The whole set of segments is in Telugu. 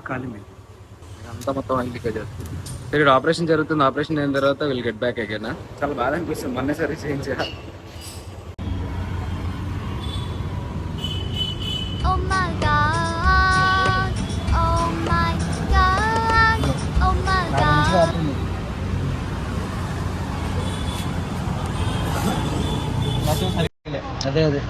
ఖాళీ మీద అంతా మొత్తం ఆయిల్ లీకేజ్ అవుతుంది. సరే ఆపరేషన్ జరుగుతుంది, ఆపరేషన్ అయిన తర్వాత విల్ గెట్ బ్యాక్ అగైన్. చాలా బాధ అనిపిస్తుంది, మొన్నే service చేయించా. Oh my god, oh my god, oh my god. అదే అదే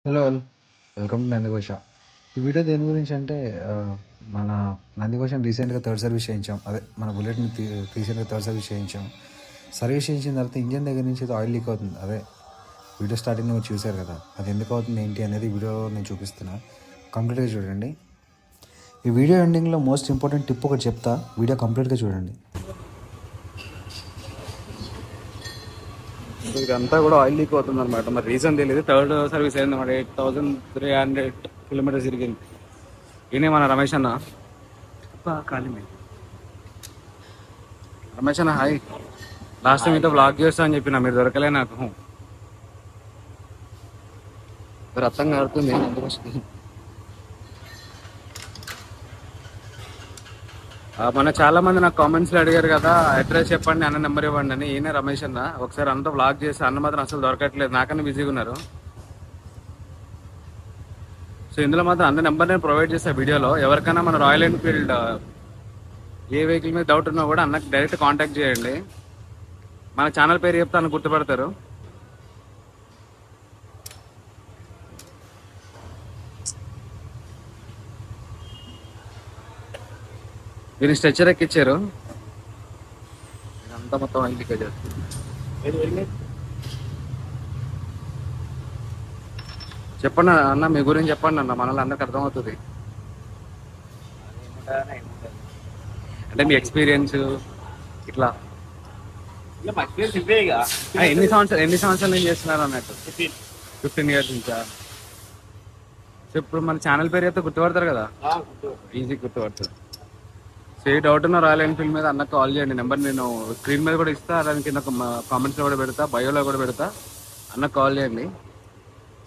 హలో వెల్కమ్ టు నందికోశ. ఈ వీడియో దేని గురించి అంటే మన నందికోశం రీసెంట్గా థర్డ్ సర్వీస్ చేయించాం. అదే మన బుల్లెట్ని రీసెంట్గా థర్డ్ సర్వీస్ చేయించాం. సర్వీస్ చేయించిన తర్వాత ఇంజన్ దగ్గర నుంచి ఆయిల్ లీక్ అవుతుంది. అదే వీడియో స్టార్టింగ్లో మీరు చూశారు కదా, అది ఎందుకు అవుతుంది ఏంటి అనేది వీడియో నేను చూపిస్తున్నా, కంప్లీట్గా చూడండి. ఈ వీడియో ఎండింగ్లో మోస్ట్ ఇంపార్టెంట్ టిప్ ఒకటి చెప్తా, వీడియో కంప్లీట్గా చూడండి. ఇదంతా కూడా ఆయిల్ లీక్ అవుతుంది అనమాట. మరి రీజన్ తెలియదు. థర్డ్ సర్వీస్ అయింది అన్నమాట. 8300 కిలోమీటర్స్ తిరిగింది. ఈయనే మన రమేష్ అన్న. ఖాళీ మీద రమేష్ అన్న హాయ్. లాస్ట్ టైం మీతో బ్లాగ్ చేస్తా అని చెప్పిన, మీరు దొరకలే నాకు. రక్తం కారుతుంది అందుకోసం. మన చాలా మంది నాకు కామెంట్స్లో అడిగారు కదా, అడ్రస్ చెప్పండి, అన్న నెంబర్ ఇవ్వండి అని. ఈయన రమేష్ అన్న. ఒకసారి అంతా బ్లాగ్ చేసి అన్న మాత్రం అసలు దొరకట్లేదు, నాకన్నా బిజీగా ఉన్నారు. సో ఇందులో మాత్రం అన్న నెంబర్ నేను ప్రొవైడ్ చేస్తాను వీడియోలో. ఎవరికైనా మన రాయల్ ఎన్ఫీల్డ్ ఏ వెహికల్ మీద డౌట్ ఉన్నా కూడా అన్నకు డైరెక్ట్ కాంటాక్ట్ చేయండి. మన ఛానల్ పేరు చెప్తే అన్న గుర్తుపడతారు. దీన్ని స్ట్రెచ్చర్ ఎక్కిచ్చారు. ఇదంతా మొత్తం ఆయిల్ లీకేజ్ అవుతుంది. చెప్పండి అన్న, మీ గురించి చెప్పండి అన్న, మనల్ని అందరికి అర్థమవుతుంది. అంటే మీ ఎక్స్పీరియన్స్ ఇట్లా ఎన్ని సంవత్సరాలు నేను చేస్తున్నారు అన్నట్టు. 15 years నుంచా? సో ఇప్పుడు మన ఛానల్ పేరు అయితే గుర్తుపడతారు కదా, ఈజీ గుర్తుపడతారు. సో ఏ డౌట్ ఉన్న రాయల్ ఎన్ఫీల్డ్ మీద అన్నకు కాల్ చేయండి. నెంబర్ నేను స్క్రీన్ మీద కూడా ఇస్తా, దాని కింద కామెంట్స్లో కూడా పెడతా, బయోలో కూడా పెడతా. అన్నకు కాల్ చేయండి.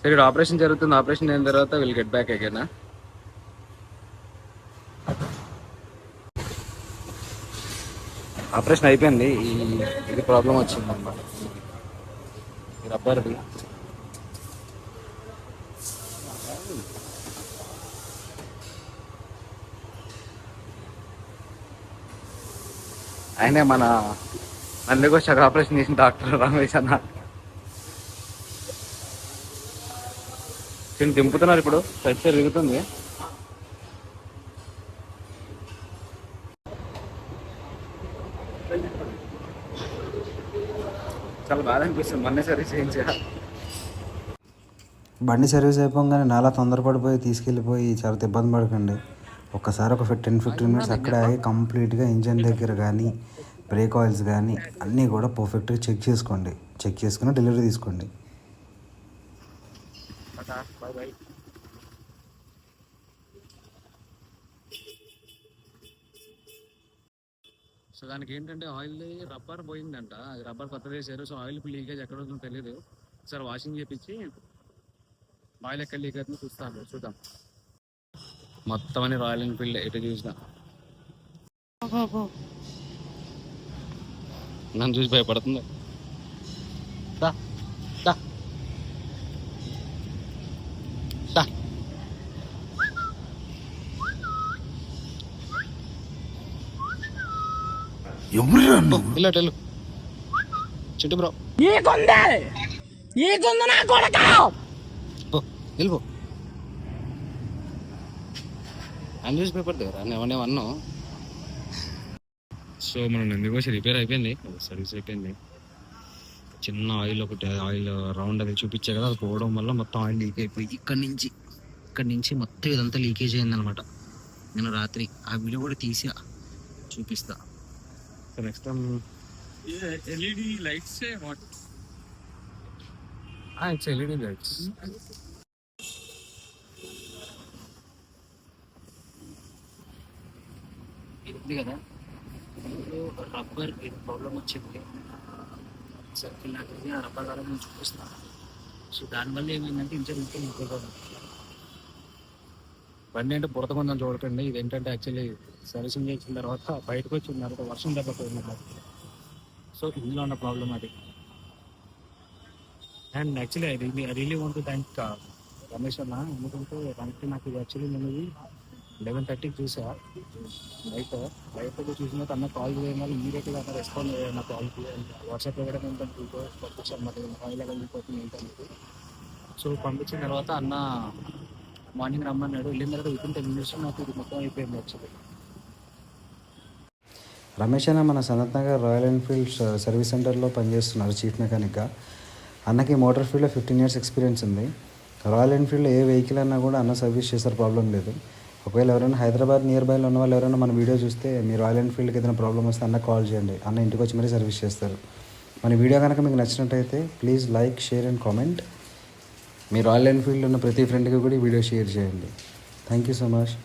సరే ఆపరేషన్ జరుగుతుంది, ఆపరేషన్ అయిన తర్వాత will get back again. Operation అయిపోయింది. ఇది ప్రాబ్లం వచ్చింది అన్నమాట, ఈ రబ్బర్ది. ఆయనే మన నందికోశ ఆపరేషన్ చేసిన డాక్టర్ రమేష్ అన్న. దింపుతున్నారు ఇప్పుడు, స్ట్రెచ్చర్ తిరుగుతుంది. చాలా బాధ అనిపిస్తుంది, మొన్నే సర్వీస్ చేయించా. బండి సర్వీస్ అయిపోగానే నాలా తొందరపడిపోయి తీసుకెళ్ళిపోయి చాలా ఇబ్బంది పడకండి. ఒక్కసారి ఒక 10-15 మినిట్స్ అక్కడే ఆగి కంప్లీట్గా ఇంజన్ దగ్గర కానీ బ్రేక్ ఆయిల్స్ కానీ అన్నీ కూడా పర్ఫెక్ట్గా చెక్ చేసుకోండి. చెక్ చేసుకుని డెలివరీ తీసుకోండి. సో దానికి ఏంటంటే ఆయిల్ రబ్బర్ పోయిందంట, అది రబ్బర్ కొత్త వేసారు. సో ఆయిల్ లీకేజ్ ఎక్కడ ఉందో తెలియదు. ఒకసారి వాషింగ్ చేపించి ఆయిల్ ఎక్కడ లీక్ అవుతుందో చూద్దాం. మొత్తం అని రాయల్ ఎన్ఫీల్డ్ ఎటు చూసినా. నన్ను చూసి భయపడుతుంది. ఎవరు చింటు బ్రో వెళ్ళిపో. న్యూస్ పేపర్ దగ్గర ఏమన్నా. సో మన నందికోశ రిపేర్ అయిపోయింది, సర్వీస్ అయిపోయింది. చిన్న ఆయిల్ ఒకటి ఆయిల్ రౌండ్ అది చూపించా కదా, అది పోవడం వల్ల మొత్తం ఆయిల్ లీక్ అయిపోయి ఇక్కడి నుంచి మొత్తం ఇదంతా లీకేజ్ అయిందనమాట. నేను రాత్రి ఆ వీడియో కూడా తీసి చూపిస్తా. So next time LED lights, it's LED lights. ఇది కదా రబ్బర్ ప్రాబ్లం వచ్చింది. సర్కిల్ లాంటిది ఆ రబ్బర్ ద్వారా నేను చూపిస్తున్నాను. సో దానివల్ల ఏమైందంటే ఇంజన్ ఇంకా ఇంప్రూవ్ అవుతుంది. బండి అంటే బురద కొందని చూడకండి. ఇది ఏంటంటే యాక్చువల్లీ సర్వీసింగ్ చేసిన తర్వాత బయటకు వచ్చిన తర్వాత వర్షం దెబ్బ పోయింది. సో ఇందులో ఉన్న ప్రాబ్లమ్ అది. And actually I really want to thank Ramesh అన్న. ఎందుకంటే నాకు యాక్చువల్లీ నేను 11:30కి చూసా నైట్. బయటకు చూసిన తర్వాత అన్న కాల్ చేయడం వల్ల ఇమీడియట్గా అన్న రెస్పాండ్ అయ్యాను నా కాల్కి. వాట్సాప్లో కూడా నేను పంపించాను మరి కాల్ ఎలా వెళ్ళిపోతుంది ఏంటనేది. సో పంపించిన తర్వాత అన్న మార్నింగ్ రమ్మన్నాడు. వెళ్ళిన తర్వాత వితిన్ 10 minutes నాకు ఇది మొత్తం అయిపోయింది యాక్చువల్లీ. రమేష్ అన్న మన Sanath Nagar royal Enfield service సెంటర్లో పనిచేస్తున్నారు చీఫ్ మెకానిక్గా. అన్నకి మోటార్ ఫీల్డ్లో 15 years ఎక్స్పీరియన్స్ ఉంది. రాయల్ ఎన్ఫీల్డ్లో ఏ వెహికల్ అన్నా కూడా అన్న సర్వీస్ చేస్తారు, ప్రాబ్లం లేదు. ఒకవేళ ఎవరైనా హైదరాబాద్ నియర్ బైలో ఉన్న వాళ్ళు ఎవరైనా మన వీడియో చూస్తే మీరు రాయల్ ఎన్ఫీల్డ్కి ఏదైనా ప్రాబ్లం వస్తే అన్న కాల్ చేయండి, అన్న ఇంటికి వచ్చి మరీ సర్వీస్ చేస్తారు. మన వీడియో కనుక మీకు నచ్చినట్టయితే please like, share and comment. Me royal Enfield ఉన్న ప్రతి ఫ్రెండ్కి కూడా ఈ వీడియో షేర్ చేయండి. Thank you so much.